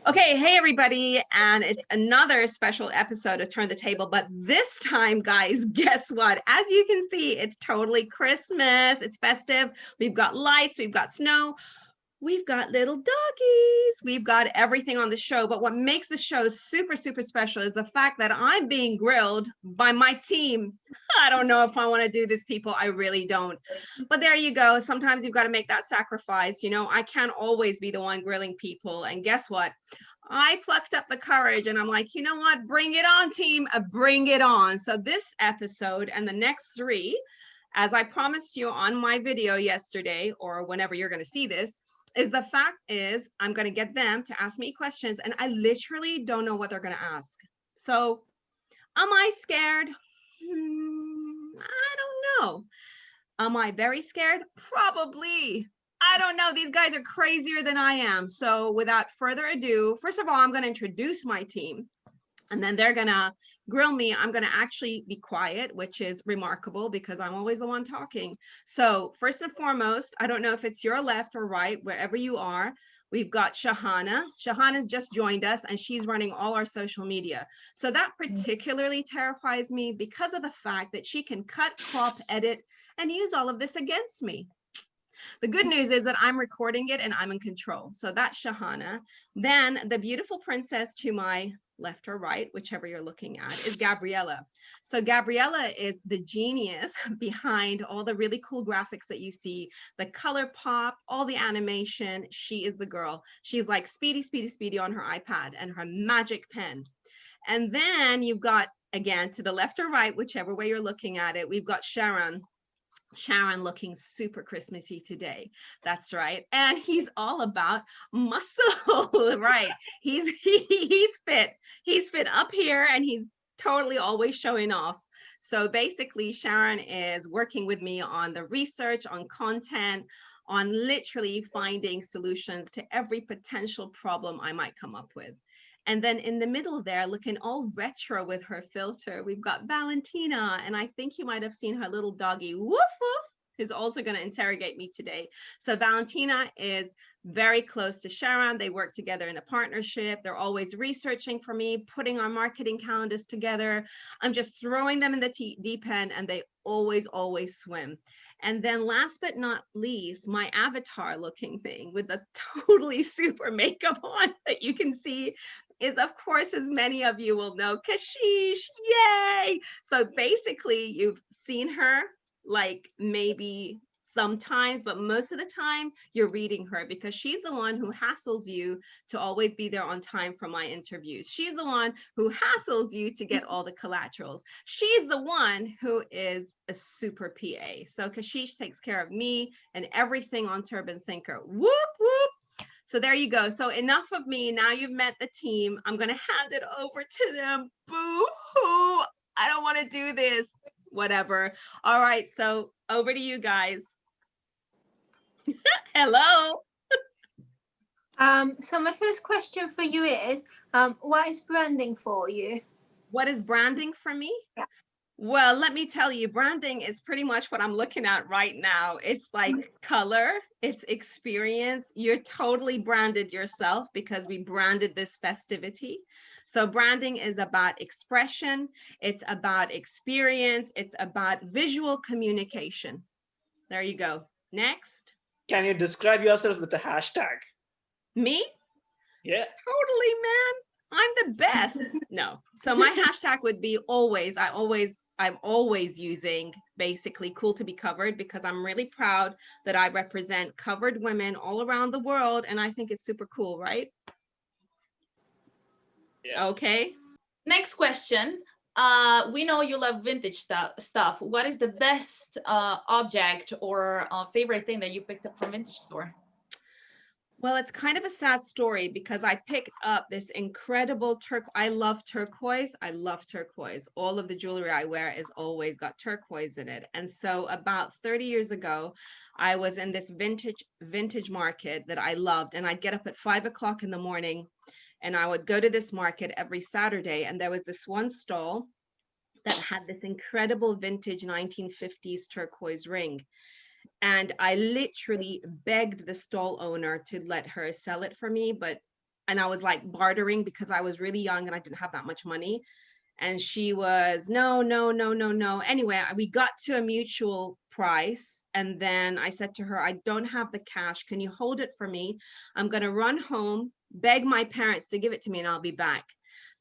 Okay, hey everybody, and it's another special episode of Turn the Table, but this time, guys, guess what? As you can see, it's totally Christmas, it's festive, we've got lights, we've got snow, we've got little doggies, we've got everything on the show, but what makes the show super, super special is the fact that I'm being grilled by my team. I don't know if I want to do this, people, I really don't. But there you go, sometimes you've got to make that sacrifice. I can't always be the one grilling people, and guess what? I plucked up the courage and I'm like, you know what? Bring it on, team. Bring it on. So this episode and the next three, as I promised you on my video yesterday, or whenever you're going to see this, is the fact is I'm going to get them to ask me questions and I literally don't know what they're going to ask. So am I scared? I don't know. Am I very scared? Probably. I don't know. These guys are crazier than I am. So without further ado, first of all, I'm going to introduce my team and then they're going to grill me. I'm going to actually be quiet, which is remarkable because I'm always the one talking. So first and foremost, I don't know if it's your left or right, wherever you are. We've got Shahana. Shahana's just joined us and she's running all our social media. So that particularly terrifies me because of the fact that she can cut, crop, edit, and use all of this against me. The good news is that I'm recording it and I'm in control. So that's Shahana. Then the beautiful princess to my left or right, whichever you're looking at, is Gabriella. So Gabriella is the genius behind all the really cool graphics that you see, the color pop, all the animation. She is the girl. She's like Speedy, Speedy, Speedy on her iPad and her magic pen. And then you've got, again, to the left or right, whichever way you're looking at it, we've got Sharon. Sharon looking super Christmassy today. That's right. And he's all about muscle, right? He's fit. He's fit up here and he's totally always showing off. So basically, Sharon is working with me on the research, on content, on literally finding solutions to every potential problem I might come up with. And then in the middle there, looking all retro with her filter, we've got Valentina. And I think you might have seen her little doggy, woof, woof, who's also going to interrogate me today. So Valentina is very close to Sharon. They work together in a partnership. They're always researching for me, putting our marketing calendars together. I'm just throwing them in the deep end and they always, always swim. And then last but not least, my avatar looking thing with the totally super makeup on that you can see is, of course, as many of you will know, Kashish, yay! So basically, you've seen her like maybe sometimes, but most of the time you're reading her because she's the one who hassles you to always be there on time for my interviews. She's the one who hassles you to get all the collaterals. She's the one who is a super PA. So Kashish takes care of me and everything on Turban Thinker. Whoop, whoop. So there you go. So enough of me. Now you've met the team. I'm going to hand it over to them. Boo-hoo. I don't want to do this. Whatever. All right. So over to you guys. Hello. So my first question for you is, what is branding for you? What is branding for me? Yeah. Well, let me tell you, branding is pretty much what I'm looking at right now. It's like color, it's experience. You're totally branded yourself because we branded this festivity. So branding is about expression, it's about experience, it's about visual communication. There you go. Next. Can you describe yourself with a hashtag? Me? Yeah. Totally, man. I'm the best. No. So my hashtag would be always, I'm always using basically cool to be covered because I'm really proud that I represent covered women all around the world. And I think it's super cool, right? Yeah. Okay. Next question. We know you love vintage stuff. What is the best object or favorite thing that you picked up from vintage store? Well, it's kind of a sad story because I picked up this incredible I love turquoise. I love turquoise. All of the jewelry I wear is always got turquoise in it. And so about 30 years ago, I was in this vintage market that I loved. And I'd get up at 5 o'clock in the morning and I would go to this market every Saturday. And there was this one stall that had this incredible vintage 1950s turquoise ring. And I literally begged the stall owner to let her sell it for me, but and I was like bartering because I was really young and I didn't have that much money. And she was, no, no, no, no, no. Anyway, we got to a mutual price. And then I said to her, I don't have the cash. Can you hold it for me? I'm going to run home, beg my parents to give it to me, and I'll be back.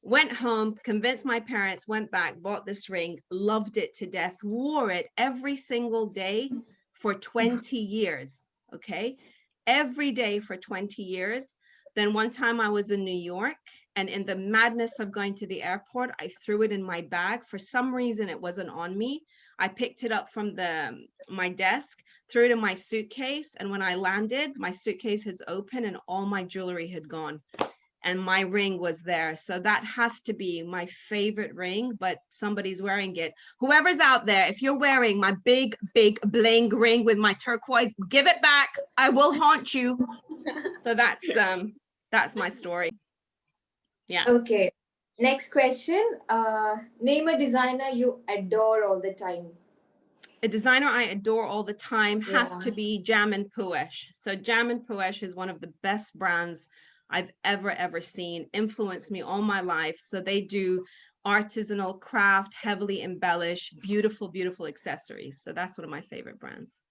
Went home, convinced my parents, went back, bought this ring, loved it to death, wore it every single day for 20 years. Okay. Every day for 20 years. Then one time I was in New York, and in the madness of going to the airport, I threw it in my bag. For some reason, it wasn't on me. I picked it up from my desk, threw it in my suitcase. And when I landed, my suitcase is open and all my jewelry had gone. And my ring was there. So that has to be my favorite ring, but somebody's wearing it. Whoever's out there, if you're wearing my big, big bling ring with my turquoise, give it back. I will haunt you. So that's my story. Yeah. Okay. Next question. Name a designer you adore all the time. A designer I adore all the time has Yeah. to be Jam and Puesh. So Jam and Puesh is one of the best brands I've ever seen, influenced me all my life. So they do artisanal craft, heavily embellished, beautiful, beautiful accessories. So that's one of my favorite brands.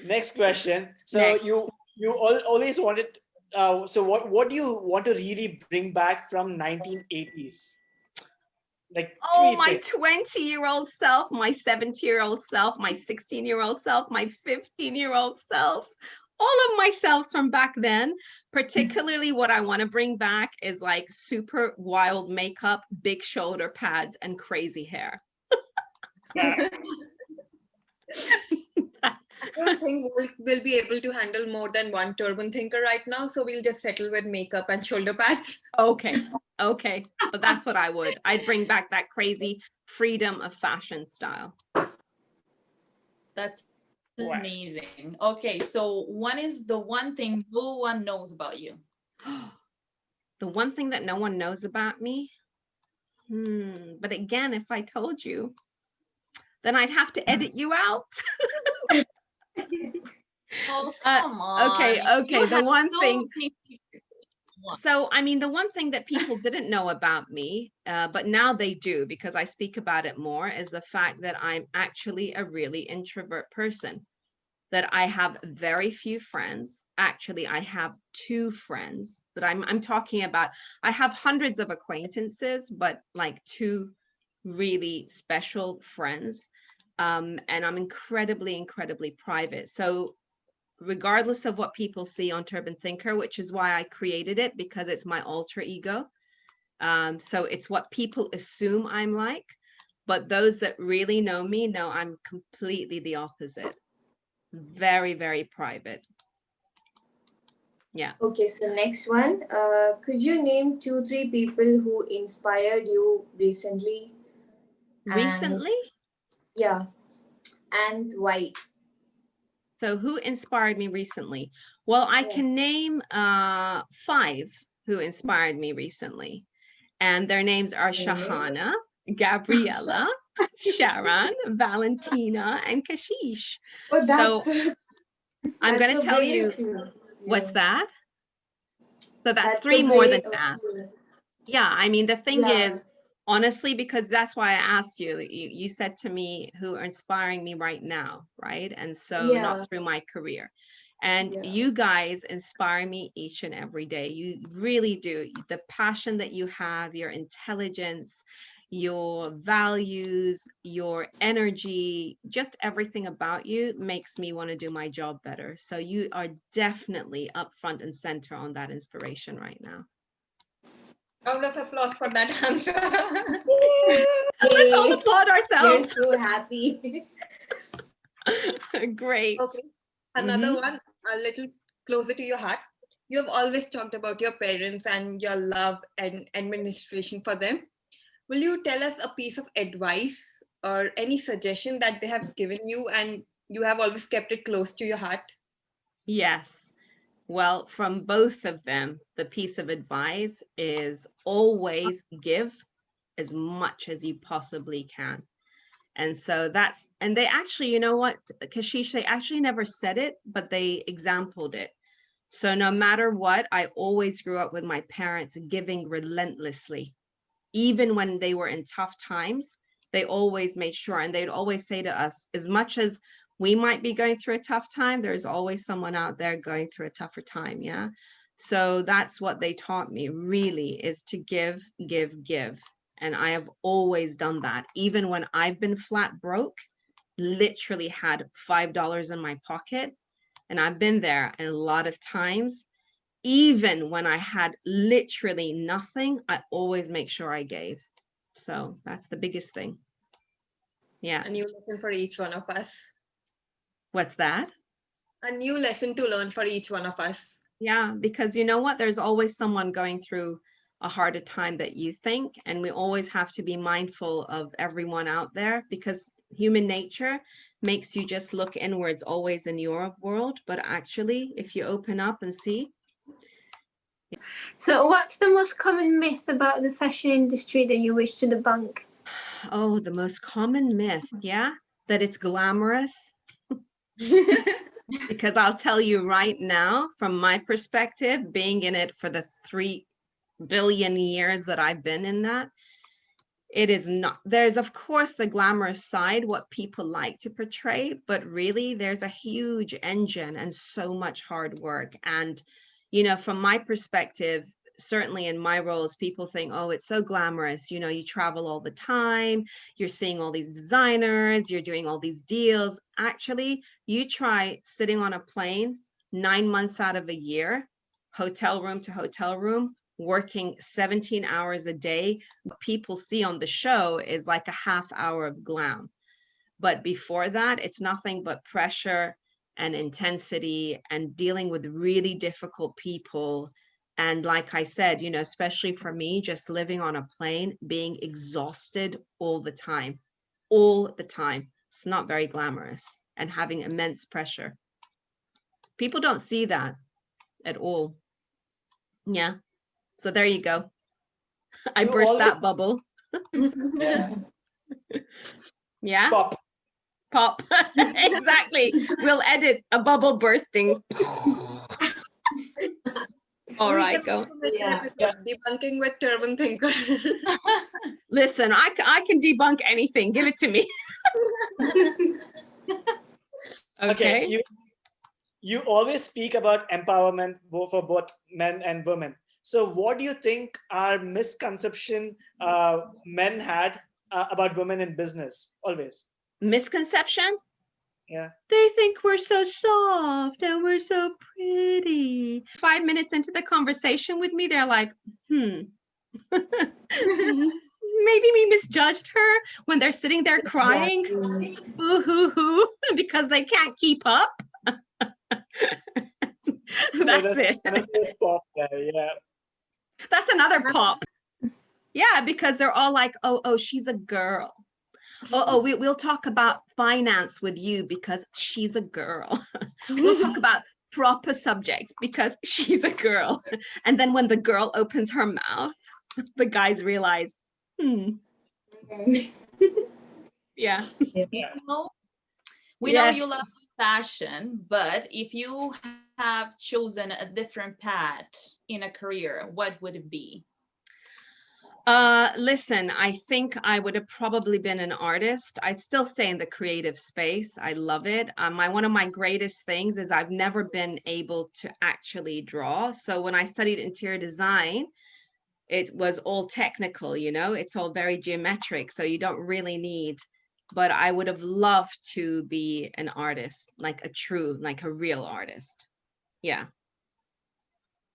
Next question. So Next. you always wanted. So what do you want to really bring back from 1980s? Like Oh, three my things. 20-year-old self, my 70-year-old self, my 16-year-old self, my 15-year-old self, all of my selves from back then. Particularly what I want to bring back is like super wild makeup, big shoulder pads, and crazy hair. Yeah. I don't think we'll be able to handle more than one turban thinker right now, so we'll just settle with makeup and shoulder pads. Okay. Well, that's what I would. I'd bring back that crazy freedom of fashion style. That's Wow. amazing. Okay, so what is the one thing no one knows about you? The one thing that no one knows about me? But again, if I told you, then I'd have to edit you out. Oh, come on. okay, You the have one so thing- many people. So, I mean, the one thing that people didn't know about me, but now they do because I speak about it more, is the fact that I'm actually a really introvert person, that I have very few friends. Actually, I have 2 friends that I'm talking about. I have hundreds of acquaintances, but like 2 really special friends. And I'm incredibly private. So regardless of what people see on Turban Thinker, which is why I created it, because it's my alter ego. So it's what people assume I'm like, but those that really know me know I'm completely the opposite. Very private. Yeah. Okay, so next one. Could you name 2-3 people who inspired you recently? Recently? Yeah. And why? So who inspired me recently? Well, I Yeah. can name 5 who inspired me recently. And their names are Shahana, Gabriella, Sharon, Valentina, and Kashish. Oh, So that's I'm going to tell brave you, of you. what's that? So that's so 3 more than brave of asked. you. Yeah, I mean, the thing Yeah. is, honestly, because that's why I asked you, you said to me who are inspiring me right now, right? And so Yeah. not through my career. And Yeah. you guys inspire me each and every day. You really do. The passion that you have, your intelligence, your values, your energy, just everything about you makes me want to do my job better. So you are definitely up front and center on that inspiration right now. Round of applause for that answer. Let's all applaud We're ourselves. so happy. Great. Okay, another Mhm. one, a little closer to your heart. You have always talked about your parents and your love and administration for them. Will you tell us a piece of advice or any suggestion that they have given you and you have always kept it close to your heart? Yes. Well, from both of them, the piece of advice is always give as much as you possibly can. And so and they actually, you know what, Kashish, they actually never said it, but they exampled it. So no matter what, I always grew up with my parents giving relentlessly. Even when they were in tough times, they always made sure, and they'd always say to us, as much as we might be going through a tough time, there's always someone out there going through a tougher time. Yeah. So that's what they taught me, really, is to give, give, give. And I have always done that. Even when I've been flat broke, literally had $5 in my pocket. And I've been there, and a lot of times, even when I had literally nothing, I always make sure I gave. So that's the biggest thing. Yeah. A new lesson for each one of us. What's that? A new lesson to learn for each one of us. Yeah, because you know what? There's always someone going through a harder time that you think, and we always have to be mindful of everyone out there, because human nature makes you just look inwards always in your world. But actually, if you open up and see. So what's the most common myth about the fashion industry that you wish to debunk? Oh, the most common myth, yeah, that it's glamorous. Because I'll tell you right now, from my perspective, being in it for the 3 billion years that I've been in that, it is not. There's of course the glamorous side, what people like to portray, but really there's a huge engine and so much hard work. And, you know, from my perspective, certainly in my roles, people think, oh, it's so glamorous. You know, you travel all the time, you're seeing all these designers, you're doing all these deals. Actually, you try sitting on a plane 9 months out of a year, hotel room to hotel room, working 17 hours a day. What people see on the show is like a half hour of glam. But before that, it's nothing but pressure and intensity and dealing with really difficult people. And like I said, you know, especially for me, just living on a plane, being exhausted all the time. It's not very glamorous, and having immense pressure. People don't see that at all. Yeah. So there you go. I You burst always- that bubble. Yeah. Yeah. Pop. Pop. Exactly. We'll edit a bubble bursting. All We right, can go. also make an Yeah. episode debunking with Turban Thinker. Listen, I can debunk anything. Give it to me. Okay. You always speak about empowerment for both men and women. So what do you think are misconception men had about women in business always? Misconception? Yeah. They think we're so soft and we're so pretty. 5 minutes into the conversation with me, they're like, maybe we misjudged her, when they're sitting there crying, boo hoo hoo, because they can't keep up. That's it. Another pop there, yeah. That's another pop. Yeah, because they're all like, oh, she's a girl. Oh, we'll talk about finance with you because she's a girl. We'll talk about proper subjects because she's a girl. And then when the girl opens her mouth, the guys realize, yeah. We know you Yes. love fashion, but if you have chosen a different path in a career, what would it be? Listen, I think I would have probably been an artist. I'd still stay in the creative space. I love it. One of my greatest things is I've never been able to actually draw. So when I studied interior design, it was all technical, you know, it's all very geometric. So you don't really need, but I would have loved to be an artist, like a real artist. Yeah.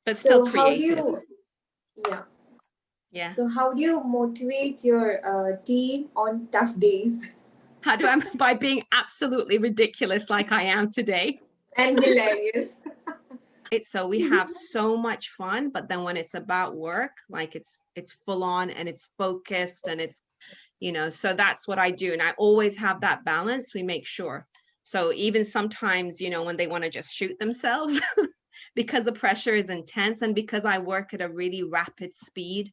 But still So how do creative. you, yeah. Yeah. So how do you motivate your team on tough days? How do I, by being absolutely ridiculous like I am today. And hilarious. So we have so much fun, but then when it's about work, like it's full on and it's focused and it's, you know, so that's what I do. And I always have that balance. We make sure. So even sometimes, you know, when they want to just shoot themselves because the pressure is intense and because I work at a really rapid speed,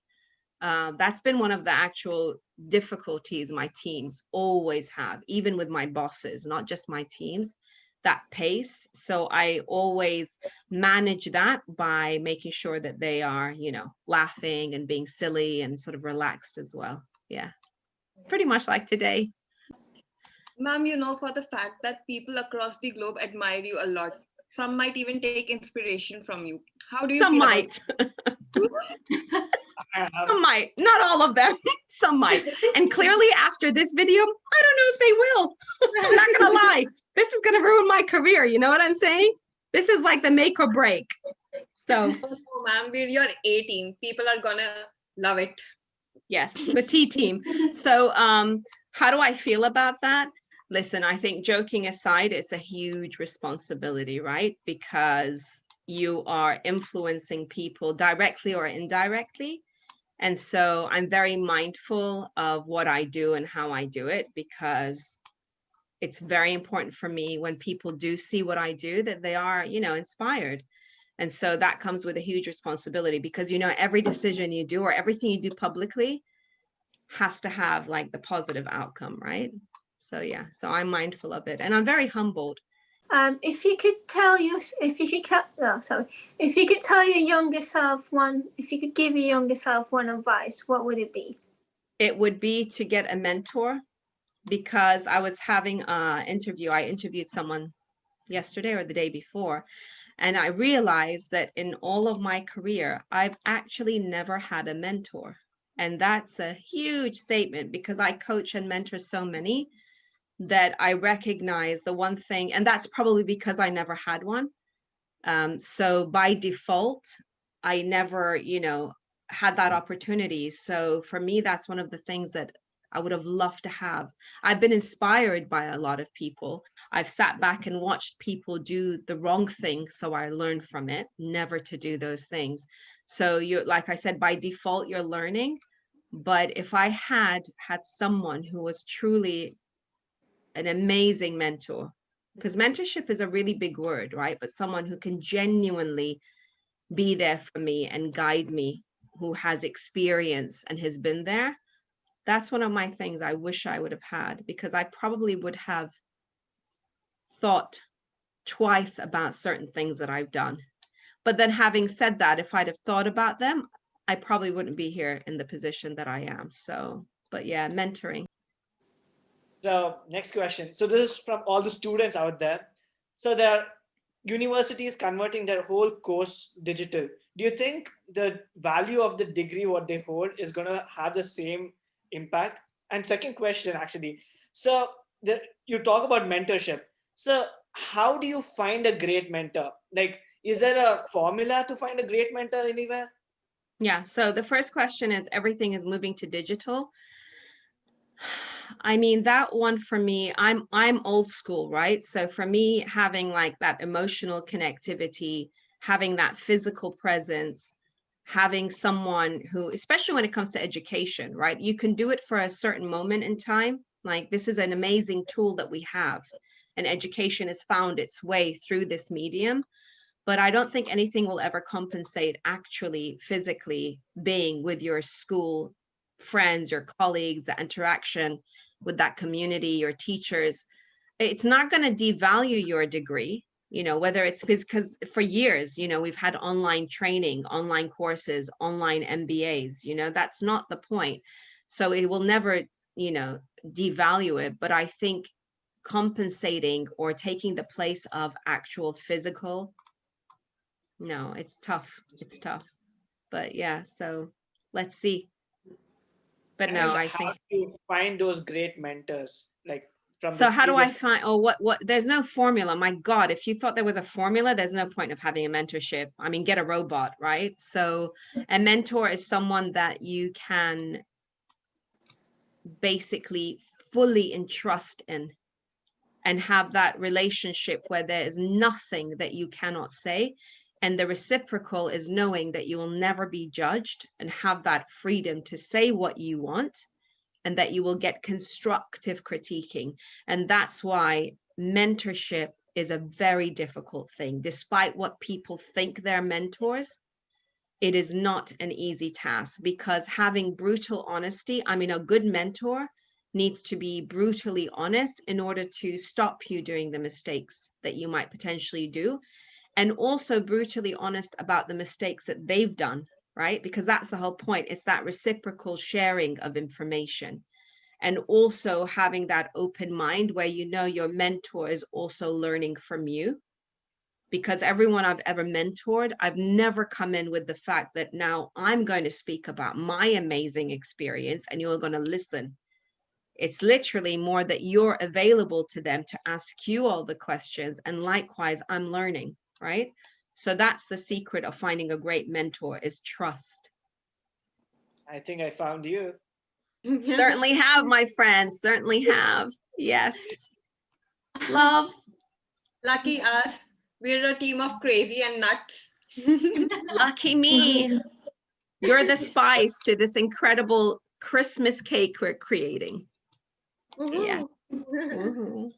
that's been one of the actual difficulties my teams always have, even with my bosses, not just my teams. that pace. So I always manage that by making sure that they are, you know, laughing and being silly and sort of relaxed as well. Yeah, pretty much like today. Ma'am, you know for the fact that people across the globe admire you a lot. Some might even take inspiration from you. How do you Some feel might. Um, Some might, not all of them. Some might. And clearly after this video, I don't know if they will. I'm not gonna lie. This is gonna ruin my career. You know what I'm saying? This is like the make or break. So Oh, no, ma'am, we're your A team. People are gonna love it. yes, the T team. So how do I feel about that? Listen, I think joking aside, it's a huge responsibility, right? Because you are influencing people directly or indirectly. And so I'm very mindful of what I do and how I do it, because it's very important for me when people do see what I do, that they are, you know, inspired. And so that comes with a huge responsibility, because, you know, every decision you do or everything you do publicly has to have like the positive outcome, right? So yeah, so I'm mindful of it and I'm very humbled. If you could tell your, if you could, no, sorry, if you could tell your younger self one, if you could give your younger self one advice, what would it be? It would be to get a mentor, because I was having an interview. I interviewed someone yesterday or the day before, and I realized that in all of my career, I've actually never had a mentor. And that's a huge statement, because I coach and mentor so many that I recognize the one thing, and that's probably because I never had one. So by default, I never, you know, had that opportunity. So for me, that's one of the things that I would have loved to have. I've been inspired by a lot of people. I've sat back and watched people do the wrong thing, so I learned from it, never to do those things. So you, like I said, by default, you're learning. But if I had someone who was truly an amazing mentor, because mentorship is a really big word, right? But someone who can genuinely be there for me and guide me, who has experience and has been there, that's one of my things I wish I would have had, because I probably would have thought twice about certain things that I've done. But then having said that, if I'd have thought about them, I probably wouldn't be here in the position that I am. So, but yeah, mentoring. So next question. So this is from all the students out there. So there are universities converting their whole course digital. Do you think the value of the degree, what they hold, is going to have the same impact? And second question, actually. So you talk about mentorship. So how do you find a great mentor? Like, is there a formula to find a great mentor anywhere? Yeah, so the first question is, everything is moving to digital. I mean, that one for me, I'm old school, right? So for me, having like that emotional connectivity, having that physical presence, having someone who, especially when it comes to education, right? You can do it for a certain moment in time. Like, this is an amazing tool that we have, and education has found its way through this medium. But I don't think anything will ever compensate actually physically being with your school friends, your colleagues, the interaction with that community, your teachers. It's not going to devalue your degree, you know, whether it's because for years, you know, we've had online training, online courses, online MBAs, you know, that's not the point. So it will never, you know, devalue it. But I think compensating or taking the place of actual physical, no, it's tough. It's tough. But yeah, so let's see. But no, And I how think. do you find those great mentors? Like from So the how do I previous find, oh, what, there's no formula. My God, if you thought there was a formula, there's no point of having a mentorship. I mean, get a robot, right? So a mentor is someone that you can basically fully entrust in and have that relationship where there is nothing that you cannot say. And the reciprocal is knowing that you will never be judged and have that freedom to say what you want, and that you will get constructive critiquing. And that's why mentorship is a very difficult thing. Despite what people think they're mentors, it is not an easy task, because having brutal honesty, I mean, a good mentor needs to be brutally honest in order to stop you doing the mistakes that you might potentially do, and also brutally honest about the mistakes that they've done, right? Because that's the whole point. It's that reciprocal sharing of information, and also having that open mind where you know your mentor is also learning from you. Because everyone I've ever mentored, I've never come in with the fact that now I'm going to speak about my amazing experience and you're going to listen. It's literally more that you're available to them to ask you all the questions, and likewise I'm learning, right? So that's the secret of finding a great mentor, is trust. I think I found you. Certainly have, my friends, certainly have. Yes. Love. Lucky us. We're a team of crazy and nuts. Lucky me. You're the spice to this incredible Christmas cake we're creating. Yeah. Woohoo. Woohoo.